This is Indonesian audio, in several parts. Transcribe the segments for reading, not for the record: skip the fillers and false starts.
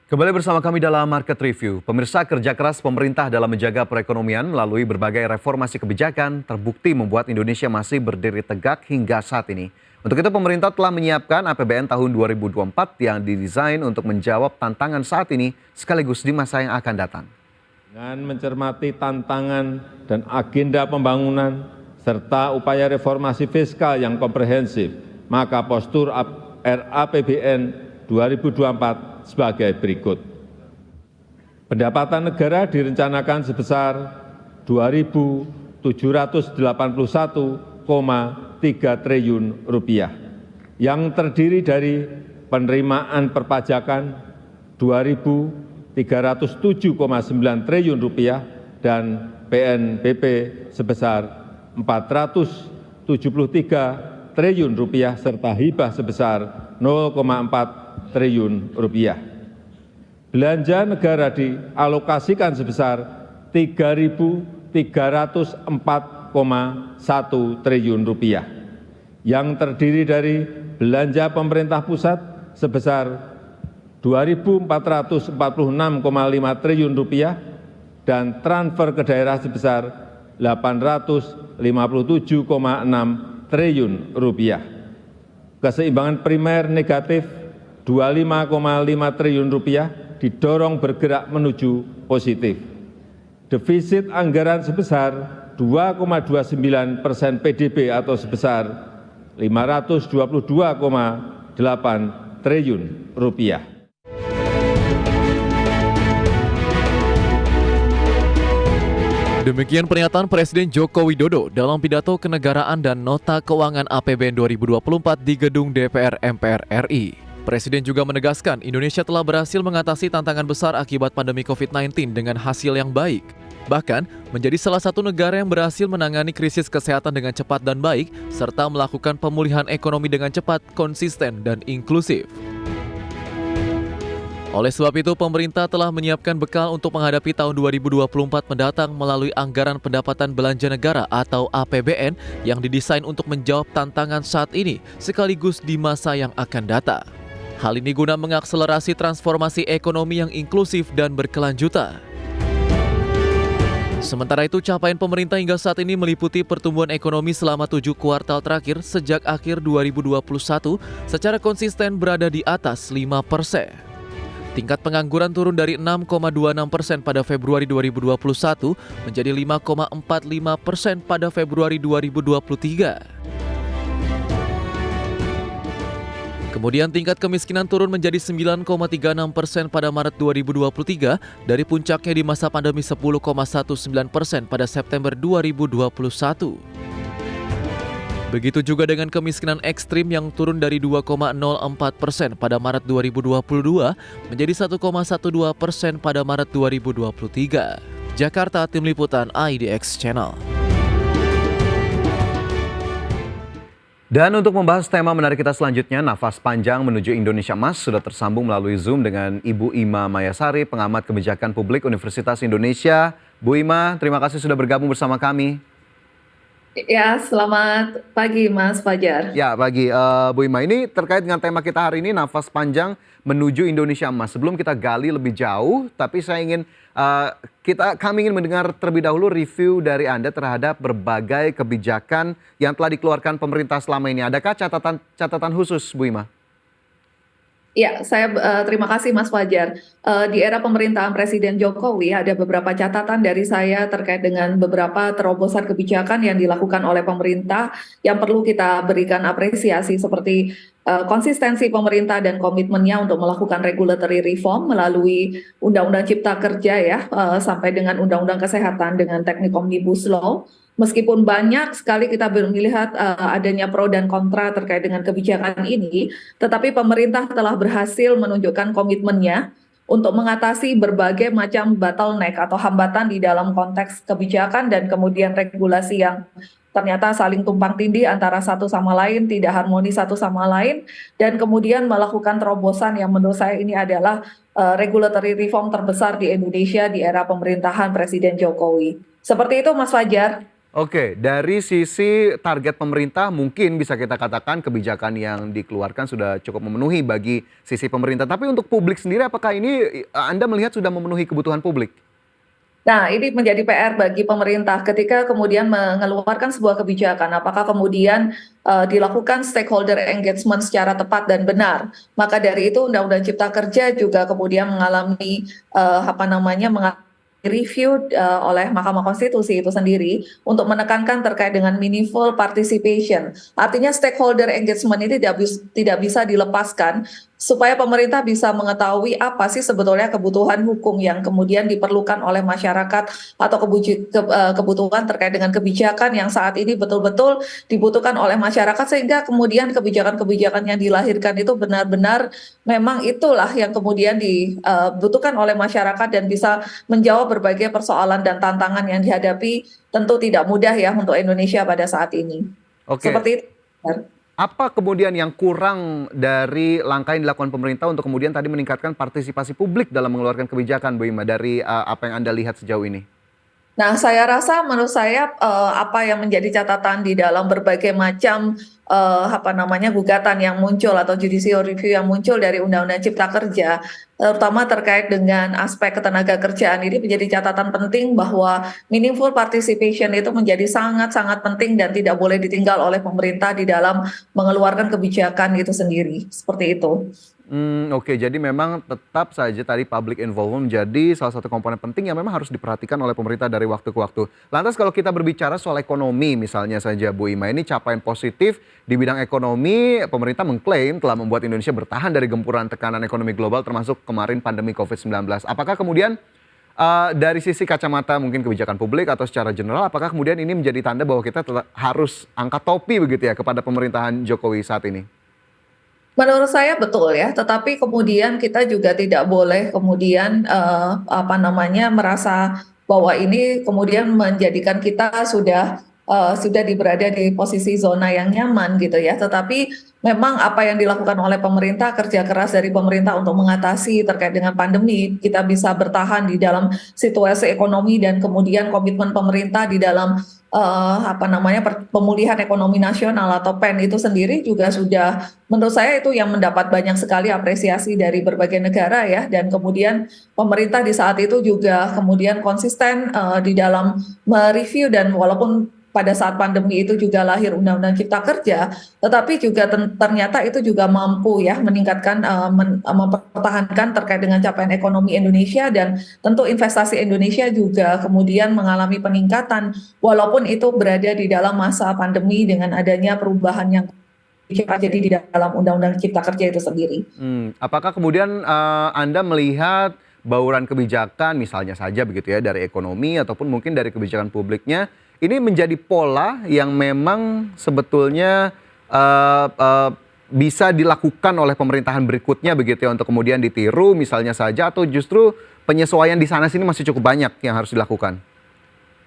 Kembali bersama kami dalam Market Review. Pemirsa, kerja keras pemerintah dalam menjaga perekonomian melalui berbagai reformasi kebijakan terbukti membuat Indonesia masih berdiri tegak hingga saat ini. Untuk itu pemerintah telah menyiapkan APBN tahun 2024 yang didesain untuk menjawab tantangan saat ini sekaligus di masa yang akan datang. Dengan mencermati tantangan dan agenda pembangunan serta upaya reformasi fiskal yang komprehensif, maka postur RAPBN 2024 sebagai berikut. Pendapatan negara direncanakan sebesar Rp2.781,3 triliun yang terdiri dari penerimaan perpajakan Rp2.307,9 triliun dan PNBP sebesar Rp473 triliun serta hibah sebesar Rp0,4 triliun. Belanja negara dialokasikan sebesar Rp3.304,1 triliun yang terdiri dari belanja pemerintah pusat sebesar Rp2.446,5 triliun dan transfer ke daerah sebesar Rp857,6 triliun. Keseimbangan primer negatif Rp25,5 triliun didorong bergerak menuju positif. Defisit anggaran sebesar 2,29% PDB atau sebesar Rp522,8 triliun. Demikian pernyataan Presiden Joko Widodo dalam pidato kenegaraan dan nota keuangan APBN 2024 di gedung DPR MPR RI. Presiden juga menegaskan Indonesia telah berhasil mengatasi tantangan besar akibat pandemi COVID-19 dengan hasil yang baik. Bahkan, menjadi salah satu negara yang berhasil menangani krisis kesehatan dengan cepat dan baik, serta melakukan pemulihan ekonomi dengan cepat, konsisten, dan inklusif. Oleh sebab itu, pemerintah telah menyiapkan bekal untuk menghadapi tahun 2024 mendatang melalui anggaran pendapatan belanja negara atau APBN yang didesain untuk menjawab tantangan saat ini sekaligus di masa yang akan datang. Hal ini guna mengakselerasi transformasi ekonomi yang inklusif dan berkelanjutan. Sementara itu, capaian pemerintah hingga saat ini meliputi pertumbuhan ekonomi selama 7 kuartal terakhir sejak akhir 2021 secara konsisten berada di atas 5%. Tingkat pengangguran turun dari 6,26% pada Februari 2021 menjadi 5,45% pada Februari 2023. Kemudian tingkat kemiskinan turun menjadi 9,36% pada Maret 2023 dari puncaknya di masa pandemi 10,19% pada September 2021. Begitu juga dengan kemiskinan ekstrim yang turun dari 2,04% pada Maret 2022 menjadi 1,12% pada Maret 2023. Jakarta, Tim Liputan IDX Channel. Dan untuk membahas tema menarik kita selanjutnya, nafas panjang menuju Indonesia Emas, sudah tersambung melalui Zoom dengan Ibu Ima Mayasari, pengamat kebijakan publik Universitas Indonesia. Bu Ima, terima kasih sudah bergabung bersama kami. Ya, selamat pagi Mas Fajar. Ya, pagi Bu Ima. Ini terkait dengan tema kita hari ini, nafas panjang menuju Indonesia Emas. Sebelum kita gali lebih jauh, tapi saya ingin kami ingin mendengar terlebih dahulu review dari Anda terhadap berbagai kebijakan yang telah dikeluarkan pemerintah selama ini. Adakah catatan khusus, Bu Ima? Ya, saya terima kasih Mas Fajar. Di era pemerintahan Presiden Jokowi ada beberapa catatan dari saya terkait dengan beberapa terobosan kebijakan yang dilakukan oleh pemerintah yang perlu kita berikan apresiasi seperti konsistensi pemerintah dan komitmennya untuk melakukan regulatory reform melalui Undang-Undang Cipta Kerja ya sampai dengan Undang-Undang Kesehatan dengan teknik Omnibus Law. Meskipun banyak sekali kita melihat adanya pro dan kontra terkait dengan kebijakan ini, tetapi pemerintah telah berhasil menunjukkan komitmennya untuk mengatasi berbagai macam bottleneck atau hambatan di dalam konteks kebijakan dan kemudian regulasi yang ternyata saling tumpang tindih antara satu sama lain, tidak harmonis satu sama lain, dan kemudian melakukan terobosan yang menurut saya ini adalah regulatory reform terbesar di Indonesia di era pemerintahan Presiden Jokowi. Seperti itu Mas Fajar. Oke, dari sisi target pemerintah mungkin bisa kita katakan kebijakan yang dikeluarkan sudah cukup memenuhi bagi sisi pemerintah. Tapi untuk publik sendiri apakah ini Anda melihat sudah memenuhi kebutuhan publik? Nah, ini menjadi PR bagi pemerintah ketika kemudian mengeluarkan sebuah kebijakan. Apakah kemudian dilakukan stakeholder engagement secara tepat dan benar? Maka dari itu Undang-Undang Cipta Kerja juga kemudian mengalami review oleh Mahkamah Konstitusi itu sendiri untuk menekankan terkait dengan meaningful participation. Artinya stakeholder engagement ini tidak bisa dilepaskan supaya pemerintah bisa mengetahui apa sih sebetulnya kebutuhan hukum yang kemudian diperlukan oleh masyarakat atau kebutuhan terkait dengan kebijakan yang saat ini betul-betul dibutuhkan oleh masyarakat, sehingga kemudian kebijakan-kebijakan yang dilahirkan itu benar-benar memang itulah yang kemudian dibutuhkan oleh masyarakat dan bisa menjawab berbagai persoalan dan tantangan yang dihadapi. Tentu tidak mudah ya untuk Indonesia pada saat ini. Oke. Seperti itu. Apa kemudian yang kurang dari langkah yang dilakukan pemerintah untuk kemudian tadi meningkatkan partisipasi publik dalam mengeluarkan kebijakan, Bu Ima, dari apa yang Anda lihat sejauh ini? Nah, menurut saya apa yang menjadi catatan di dalam berbagai macam gugatan yang muncul atau judicial review yang muncul dari Undang-Undang Cipta Kerja, terutama terkait dengan aspek ketenaga kerjaan, ini menjadi catatan penting bahwa meaningful participation itu menjadi sangat-sangat penting dan tidak boleh ditinggal oleh pemerintah di dalam mengeluarkan kebijakan itu sendiri. Seperti itu. Oke, jadi memang tetap saja tadi public involvement menjadi salah satu komponen penting yang memang harus diperhatikan oleh pemerintah dari waktu ke waktu. Lantas kalau kita berbicara soal ekonomi misalnya saja, Bu Ima, ini capaian positif di bidang ekonomi, pemerintah mengklaim telah membuat Indonesia bertahan dari gempuran tekanan ekonomi global termasuk kemarin pandemi COVID-19. Apakah kemudian dari sisi kacamata mungkin kebijakan publik atau secara general, apakah kemudian ini menjadi tanda bahwa kita tetap harus angkat topi begitu ya kepada pemerintahan Jokowi saat ini? Menurut saya betul ya, tetapi kemudian kita juga tidak boleh kemudian merasa bahwa ini kemudian menjadikan kita sudah berada di posisi zona yang nyaman gitu ya. Tetapi memang apa yang dilakukan oleh pemerintah, kerja keras dari pemerintah untuk mengatasi terkait dengan pandemi, kita bisa bertahan di dalam situasi ekonomi dan kemudian komitmen pemerintah di dalam pemulihan ekonomi nasional atau PEN itu sendiri juga sudah, menurut saya itu yang mendapat banyak sekali apresiasi dari berbagai negara ya, dan kemudian pemerintah di saat itu juga kemudian konsisten di dalam mereview, dan walaupun pada saat pandemi itu juga lahir Undang-Undang Cipta Kerja, tetapi juga ternyata itu juga mampu ya meningkatkan, mempertahankan terkait dengan capaian ekonomi Indonesia, dan tentu investasi Indonesia juga kemudian mengalami peningkatan walaupun itu berada di dalam masa pandemi dengan adanya perubahan yang terjadi di dalam Undang-Undang Cipta Kerja itu sendiri. Apakah kemudian Anda melihat bauran kebijakan misalnya saja begitu ya dari ekonomi ataupun mungkin dari kebijakan publiknya ini menjadi pola yang memang sebetulnya bisa dilakukan oleh pemerintahan berikutnya begitu ya untuk kemudian ditiru misalnya saja, atau justru penyesuaian di sana sini masih cukup banyak yang harus dilakukan?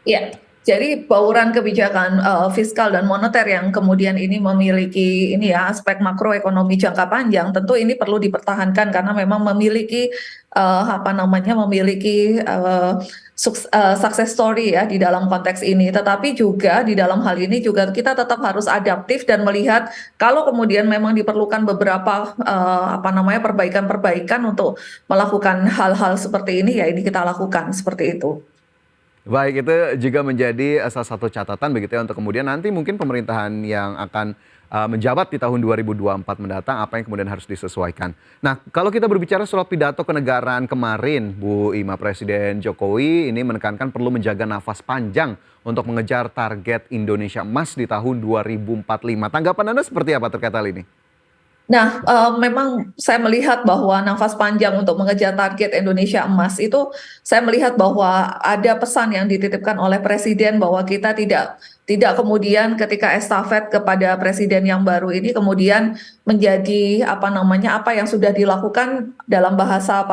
Iya, jadi bauran kebijakan fiskal dan moneter yang kemudian ini memiliki aspek makroekonomi jangka panjang, tentu ini perlu dipertahankan karena memang memiliki success story ya di dalam konteks ini. Tetapi juga di dalam hal ini juga kita tetap harus adaptif dan melihat kalau kemudian memang diperlukan beberapa perbaikan-perbaikan untuk melakukan hal-hal seperti ini, ya ini kita lakukan seperti itu. Baik, itu juga menjadi salah satu catatan begitu ya untuk kemudian nanti mungkin pemerintahan yang akan menjabat di tahun 2024 mendatang apa yang kemudian harus disesuaikan. Nah, kalau kita berbicara soal pidato kenegaraan kemarin, Bu Ima, Presiden Jokowi ini menekankan perlu menjaga nafas panjang untuk mengejar target Indonesia Emas di tahun 2045. Tanggapan Anda seperti apa terkait hal ini? Nah, memang saya melihat bahwa nafas panjang untuk mengejar target Indonesia Emas itu, saya melihat bahwa ada pesan yang dititipkan oleh Presiden bahwa kita tidak Tidak kemudian ketika estafet kepada presiden yang baru ini kemudian menjadi apa yang sudah dilakukan dalam bahasa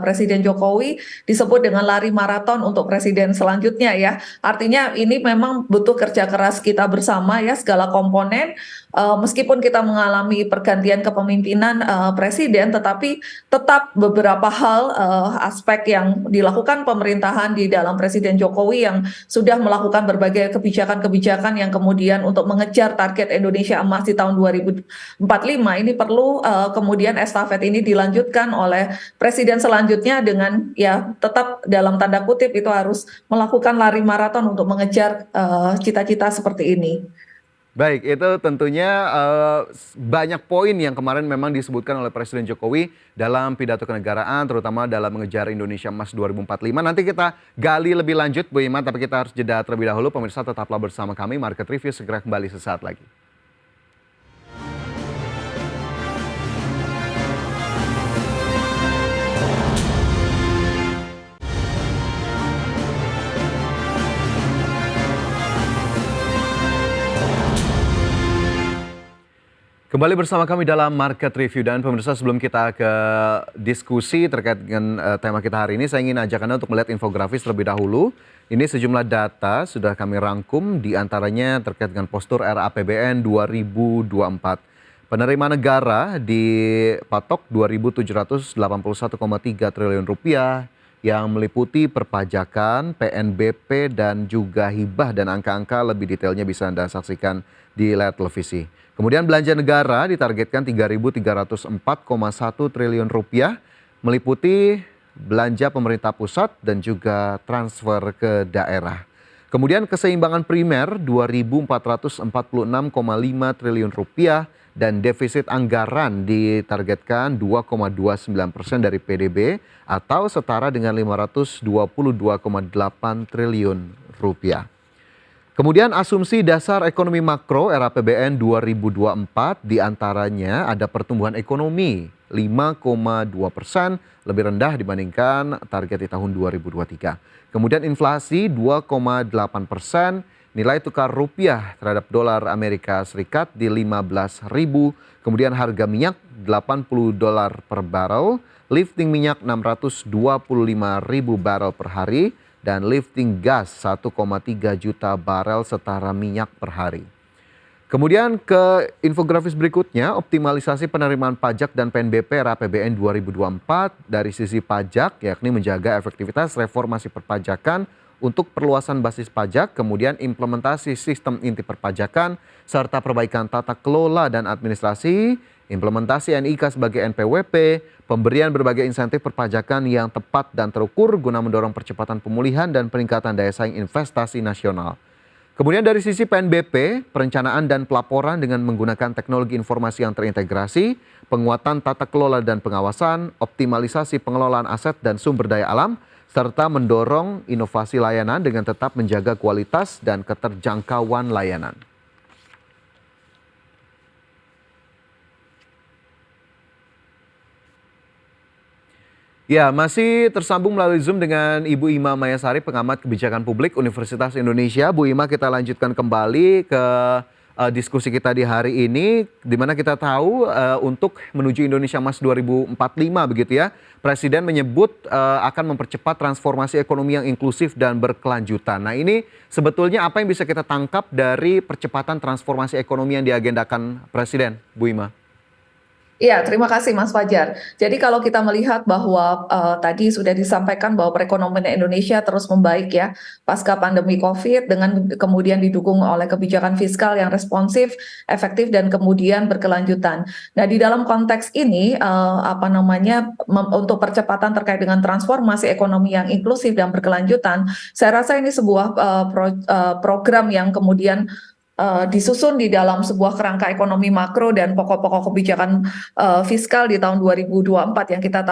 Presiden Jokowi disebut dengan lari maraton untuk presiden selanjutnya ya. Artinya ini memang butuh kerja keras kita bersama ya, segala komponen. Meskipun kita mengalami pergantian kepemimpinan presiden, tetapi tetap beberapa hal aspek yang dilakukan pemerintahan di dalam Presiden Jokowi yang sudah melakukan berbagai kebijakan-kebijakan yang kemudian untuk mengejar target Indonesia Emas di tahun 2045 ini perlu kemudian estafet ini dilanjutkan oleh presiden selanjutnya dengan ya tetap dalam tanda kutip itu harus melakukan lari maraton untuk mengejar cita-cita seperti ini. Baik, itu tentunya banyak poin yang kemarin memang disebutkan oleh Presiden Jokowi dalam pidato kenegaraan, terutama dalam mengejar Indonesia Emas 2045. Nanti kita gali lebih lanjut, Bu Ima, tapi kita harus jeda terlebih dahulu. Pemirsa tetaplah bersama kami, Market Review segera kembali sesaat lagi. Kembali bersama kami dalam Market Review, dan pemirsa sebelum kita ke diskusi terkait dengan tema kita hari ini, saya ingin ajak Anda untuk melihat infografis terlebih dahulu. Ini sejumlah data sudah kami rangkum, diantaranya terkait dengan postur RAPBN 2024. Penerimaan negara dipatok 2.781,3 triliun rupiah yang meliputi perpajakan, PNBP, dan juga hibah, dan angka-angka lebih detailnya bisa Anda saksikan di layar televisi. Kemudian belanja negara ditargetkan 3.304,1 triliun rupiah, meliputi belanja pemerintah pusat dan juga transfer ke daerah. Kemudian keseimbangan primer 2.446,5 triliun rupiah, dan defisit anggaran ditargetkan 2,29% dari PDB atau setara dengan 522,8 triliun rupiah. Kemudian asumsi dasar ekonomi makro RAPBN 2024 diantaranya ada pertumbuhan ekonomi 5,2%, lebih rendah dibandingkan target di tahun 2023. Kemudian inflasi 2,8%, nilai tukar rupiah terhadap dolar Amerika Serikat di 15.000, kemudian harga minyak 80 dolar per barrel, lifting minyak 625.000 barrel per hari, dan lifting gas 1,3 juta barel setara minyak per hari. Kemudian ke infografis berikutnya, optimalisasi penerimaan pajak dan PNBP RAPBN 2024 dari sisi pajak, yakni menjaga efektivitas reformasi perpajakan untuk perluasan basis pajak, kemudian implementasi sistem inti perpajakan, serta perbaikan tata kelola dan administrasi, implementasi NIK sebagai NPWP, pemberian berbagai insentif perpajakan yang tepat dan terukur guna mendorong percepatan pemulihan dan peningkatan daya saing investasi nasional. Kemudian dari sisi PNBP, perencanaan dan pelaporan dengan menggunakan teknologi informasi yang terintegrasi, penguatan tata kelola dan pengawasan, optimalisasi pengelolaan aset dan sumber daya alam, serta mendorong inovasi layanan dengan tetap menjaga kualitas dan keterjangkauan layanan. Ya, masih tersambung melalui Zoom dengan Ibu Ima Mayasari, pengamat kebijakan publik Universitas Indonesia. Bu Ima, kita lanjutkan kembali ke diskusi kita di hari ini, di mana kita tahu untuk menuju Indonesia Emas 2045 begitu ya, Presiden menyebut akan mempercepat transformasi ekonomi yang inklusif dan berkelanjutan. Nah, ini sebetulnya apa yang bisa kita tangkap dari percepatan transformasi ekonomi yang diagendakan Presiden, Bu Ima? Iya, terima kasih Mas Fajar. Jadi kalau kita melihat bahwa tadi sudah disampaikan bahwa perekonomian Indonesia terus membaik ya pasca pandemi COVID, dengan kemudian didukung oleh kebijakan fiskal yang responsif, efektif, dan kemudian berkelanjutan. Nah, di dalam konteks ini untuk percepatan terkait dengan transformasi ekonomi yang inklusif dan berkelanjutan, saya rasa ini sebuah program yang kemudian disusun di dalam sebuah kerangka ekonomi makro dan pokok-pokok kebijakan fiskal di tahun 2024 yang kita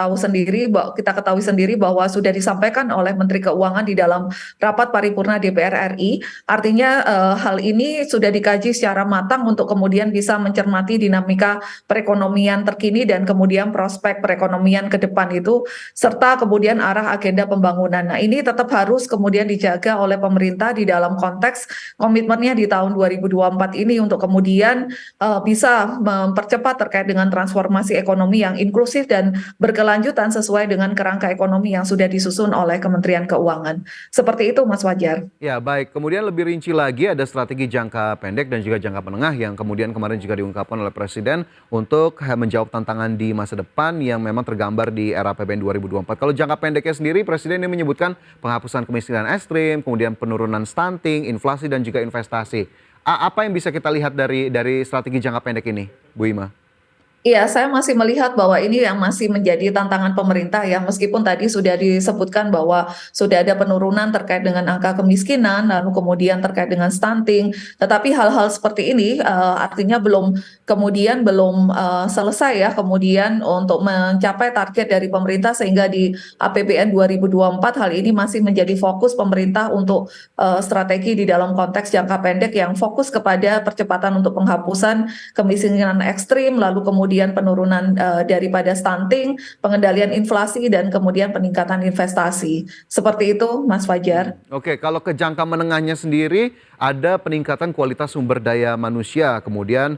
ketahui sendiri bahwa sudah disampaikan oleh Menteri Keuangan di dalam rapat paripurna DPR RI. Artinya hal ini sudah dikaji secara matang untuk kemudian bisa mencermati dinamika perekonomian terkini dan kemudian prospek perekonomian ke depan itu serta kemudian arah agenda pembangunan. Nah, ini tetap harus kemudian dijaga oleh pemerintah di dalam konteks komitmennya di tahun 2024 ini untuk kemudian bisa mempercepat terkait dengan transformasi ekonomi yang inklusif dan berkelanjutan sesuai dengan kerangka ekonomi yang sudah disusun oleh Kementerian Keuangan. Seperti itu, Mas Fajar. Ya, baik. Kemudian lebih rinci lagi ada strategi jangka pendek dan juga jangka menengah yang kemudian kemarin juga diungkapkan oleh Presiden untuk menjawab tantangan di masa depan yang memang tergambar di era APBN 2024. Kalau jangka pendeknya sendiri, Presiden ini menyebutkan penghapusan kemiskinan ekstrim, kemudian penurunan stunting, inflasi dan juga investasi. Apa yang bisa kita lihat dari strategi jangka pendek ini, Bu Ima? Iya, saya masih melihat bahwa ini yang masih menjadi tantangan pemerintah ya, meskipun tadi sudah disebutkan bahwa sudah ada penurunan terkait dengan angka kemiskinan, lalu kemudian terkait dengan stunting, tetapi hal-hal seperti ini artinya belum selesai ya, kemudian untuk mencapai target dari pemerintah sehingga di APBN 2024 hal ini masih menjadi fokus pemerintah untuk strategi di dalam konteks jangka pendek yang fokus kepada percepatan untuk penghapusan kemiskinan ekstrim, lalu kemudian penurunan daripada stunting, pengendalian inflasi, dan kemudian peningkatan investasi. Seperti itu, Mas Fajar. Oke, kalau ke jangka menengahnya sendiri ada peningkatan kualitas sumber daya manusia, kemudian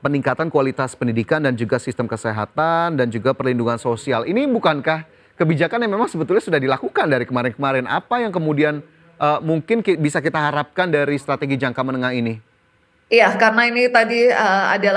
peningkatan kualitas pendidikan dan juga sistem kesehatan dan juga perlindungan sosial. Ini bukankah kebijakan yang memang sebetulnya sudah dilakukan dari kemarin-kemarin? Apa yang kemudian mungkin bisa kita harapkan dari strategi jangka menengah ini? Iya, karena ini tadi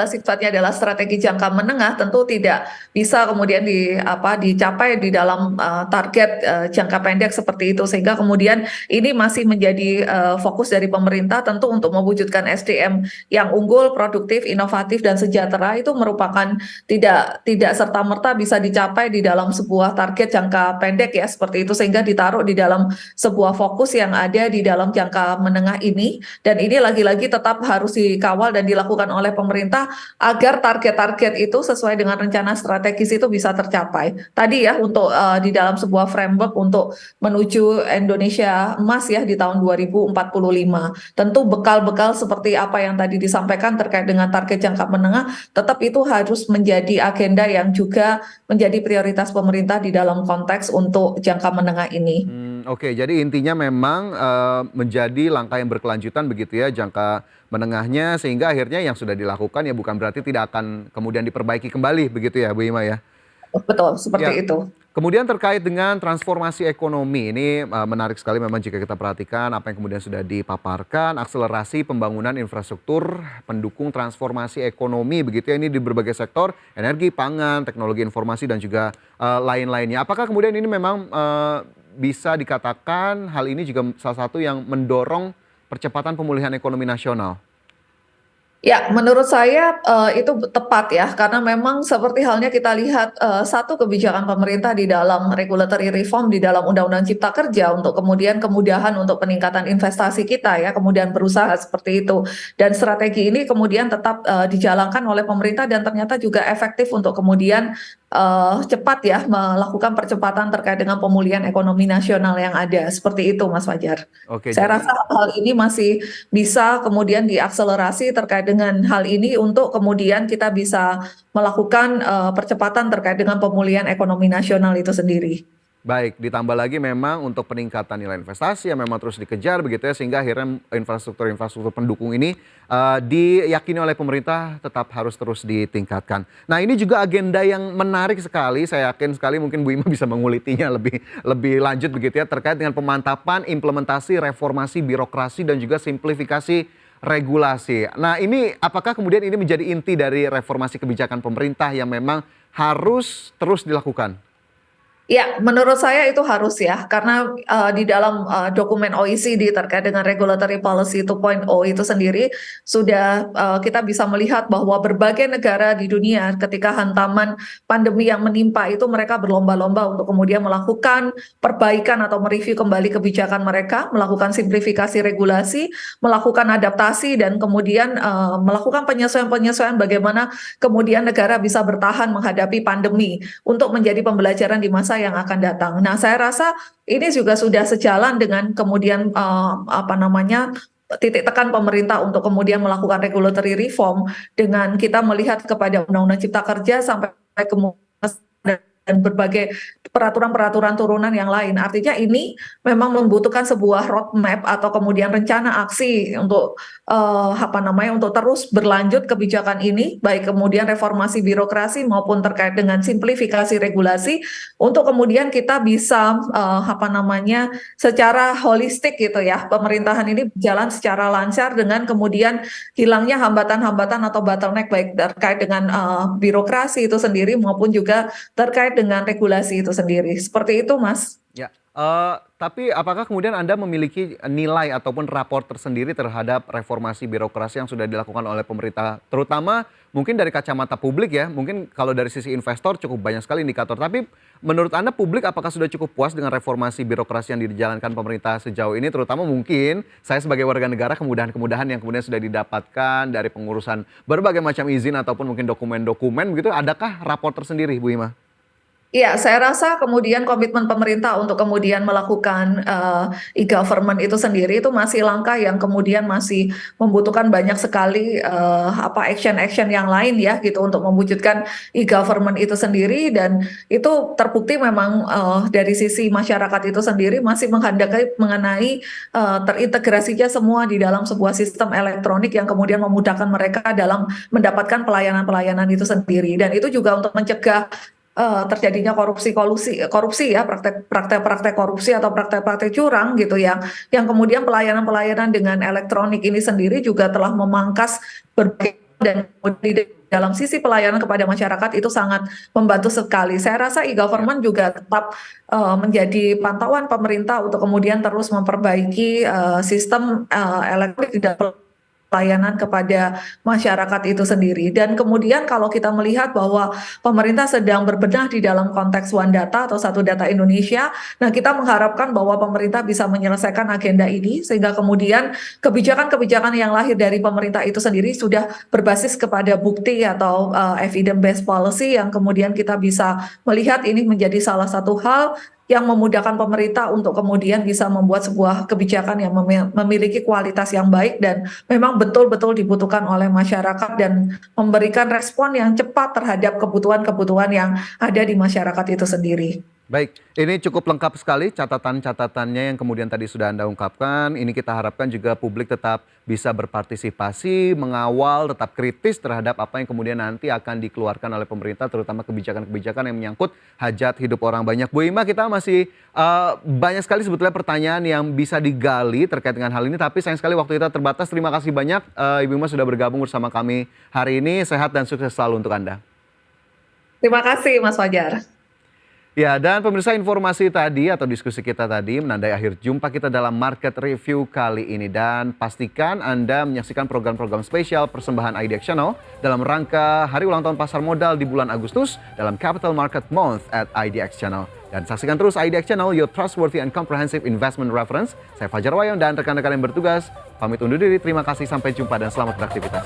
sifatnya adalah strategi jangka menengah, tentu tidak bisa kemudian dicapai di dalam target jangka pendek seperti itu, sehingga kemudian ini masih menjadi fokus dari pemerintah tentu untuk mewujudkan SDM yang unggul, produktif, inovatif dan sejahtera itu merupakan tidak serta-merta bisa dicapai di dalam sebuah target jangka pendek ya seperti itu, sehingga ditaruh di dalam sebuah fokus yang ada di dalam jangka menengah ini, dan ini lagi-lagi tetap harus dikawal dan dilakukan oleh pemerintah agar target-target itu sesuai dengan rencana strategis itu bisa tercapai. Tadi ya untuk di dalam sebuah framework untuk menuju Indonesia emas ya di tahun 2045. Tentu bekal-bekal seperti apa yang tadi disampaikan terkait dengan target jangka menengah tetap itu harus menjadi agenda yang juga menjadi prioritas pemerintah di dalam konteks untuk jangka menengah ini. Oke, jadi intinya memang menjadi langkah yang berkelanjutan begitu ya jangka menengahnya, sehingga akhirnya yang sudah dilakukan ya bukan berarti tidak akan kemudian diperbaiki kembali begitu ya Bu Ima ya? Betul, seperti itu. Kemudian terkait dengan transformasi ekonomi, ini menarik sekali memang jika kita perhatikan apa yang kemudian sudah dipaparkan, akselerasi pembangunan infrastruktur pendukung transformasi ekonomi begitu ya, ini di berbagai sektor, energi, pangan, teknologi informasi dan juga lain-lainnya. Apakah kemudian ini memang bisa dikatakan hal ini juga salah satu yang mendorong percepatan pemulihan ekonomi nasional? Ya, menurut saya itu tepat ya, karena memang seperti halnya kita lihat satu kebijakan pemerintah di dalam regulatory reform di dalam Undang-Undang Cipta Kerja untuk kemudian kemudahan untuk peningkatan investasi kita ya, kemudian berusaha seperti itu. Dan strategi ini kemudian tetap dijalankan oleh pemerintah dan ternyata juga efektif untuk kemudian cepat ya melakukan percepatan terkait dengan pemulihan ekonomi nasional yang ada. Seperti itu, Mas Fajar. Oke, Saya rasa hal ini masih bisa kemudian diakselerasi terkait dengan hal ini untuk kemudian kita bisa melakukan percepatan terkait dengan pemulihan ekonomi nasional itu sendiri. baik, ditambah lagi memang untuk peningkatan nilai investasi yang memang terus dikejar begitu ya, sehingga akhirnya infrastruktur pendukung ini diyakini oleh pemerintah tetap harus terus ditingkatkan. Nah, ini juga agenda yang menarik sekali, saya yakin sekali mungkin Bu Ima bisa mengulitinya lebih lanjut begitu ya, terkait dengan pemantapan implementasi reformasi birokrasi dan juga simplifikasi regulasi. Nah, ini apakah kemudian ini menjadi inti dari reformasi kebijakan pemerintah yang memang harus terus dilakukan? Ya, menurut saya itu harus ya, karena di dalam dokumen OECD terkait dengan Regulatory Policy 2.0 itu sendiri sudah kita bisa melihat bahwa berbagai negara di dunia ketika hantaman pandemi yang menimpa itu mereka berlomba-lomba untuk kemudian melakukan perbaikan atau mereview kembali kebijakan mereka, melakukan simplifikasi regulasi, melakukan adaptasi dan kemudian melakukan penyesuaian-penyesuaian bagaimana kemudian negara bisa bertahan menghadapi pandemi untuk menjadi pembelajaran di masa yang akan datang. Nah, saya rasa ini juga sudah sejalan dengan kemudian titik tekan pemerintah untuk kemudian melakukan regulatory reform dengan kita melihat kepada Undang-Undang Cipta Kerja sampai kemudian dan berbagai peraturan-peraturan turunan yang lain. Artinya ini memang membutuhkan sebuah roadmap atau kemudian rencana aksi untuk untuk terus berlanjut kebijakan ini, baik kemudian reformasi birokrasi maupun terkait dengan simplifikasi regulasi untuk kemudian kita bisa secara holistik gitu ya, pemerintahan ini berjalan secara lancar dengan kemudian hilangnya hambatan-hambatan atau bottleneck baik terkait dengan birokrasi itu sendiri maupun juga terkait dengan regulasi itu sendiri. Seperti itu, Mas. Ya, tapi apakah kemudian Anda memiliki nilai ataupun rapor tersendiri terhadap reformasi birokrasi yang sudah dilakukan oleh pemerintah, terutama mungkin dari kacamata publik ya, mungkin kalau dari sisi investor cukup banyak sekali indikator, tapi menurut Anda publik apakah sudah cukup puas dengan reformasi birokrasi yang dijalankan pemerintah sejauh ini, terutama mungkin saya sebagai warga negara kemudahan-kemudahan yang kemudian sudah didapatkan dari pengurusan berbagai macam izin ataupun mungkin dokumen-dokumen begitu, adakah rapor tersendiri, Bu Ima? Iya, saya rasa kemudian komitmen pemerintah untuk kemudian melakukan e-government itu sendiri itu masih langkah yang kemudian masih membutuhkan banyak sekali action-action yang lain ya gitu untuk mewujudkan e-government itu sendiri dan itu terbukti memang dari sisi masyarakat itu sendiri masih menghendaki mengenai terintegrasinya semua di dalam sebuah sistem elektronik yang kemudian memudahkan mereka dalam mendapatkan pelayanan-pelayanan itu sendiri dan itu juga untuk mencegah terjadinya korupsi ya, praktek-praktek korupsi atau praktek-praktek curang gitu yang kemudian pelayanan-pelayanan dengan elektronik ini sendiri juga telah memangkas berbagai dan di dalam sisi pelayanan kepada masyarakat itu sangat membantu sekali. Saya rasa e-government juga tetap menjadi pantauan pemerintah untuk kemudian terus memperbaiki sistem elektronik di dalam pelayanan kepada masyarakat itu sendiri. Dan kemudian kalau kita melihat bahwa pemerintah sedang berbenah di dalam konteks One Data atau Satu Data Indonesia, nah kita mengharapkan bahwa pemerintah bisa menyelesaikan agenda ini sehingga kemudian kebijakan-kebijakan yang lahir dari pemerintah itu sendiri sudah berbasis kepada bukti atau evidence based policy yang kemudian kita bisa melihat ini menjadi salah satu hal yang memudahkan pemerintah untuk kemudian bisa membuat sebuah kebijakan yang memiliki kualitas yang baik dan memang betul-betul dibutuhkan oleh masyarakat dan memberikan respon yang cepat terhadap kebutuhan-kebutuhan yang ada di masyarakat itu sendiri. Baik, ini cukup lengkap sekali catatan-catatannya yang kemudian tadi sudah Anda ungkapkan. Ini kita harapkan juga publik tetap bisa berpartisipasi, mengawal, tetap kritis terhadap apa yang kemudian nanti akan dikeluarkan oleh pemerintah, terutama kebijakan-kebijakan yang menyangkut hajat hidup orang banyak. Bu Ima, kita masih banyak sekali sebetulnya pertanyaan yang bisa digali terkait dengan hal ini, tapi sayang sekali waktu kita terbatas. Terima kasih banyak Ibu Ima sudah bergabung bersama kami hari ini. Sehat dan sukses selalu untuk Anda. Terima kasih Mas Fajar. Ya, dan pemirsa, informasi tadi atau diskusi kita tadi menandai akhir jumpa kita dalam Market Review kali ini. Dan pastikan Anda menyaksikan program-program spesial persembahan IDX Channel dalam rangka Hari Ulang Tahun Pasar Modal di bulan Agustus dalam Capital Market Month at IDX Channel. Dan saksikan terus IDX Channel, your trustworthy and comprehensive investment reference. Saya Fajar Wayon dan rekan-rekan yang bertugas pamit undur diri. Terima kasih, sampai jumpa dan selamat beraktivitas.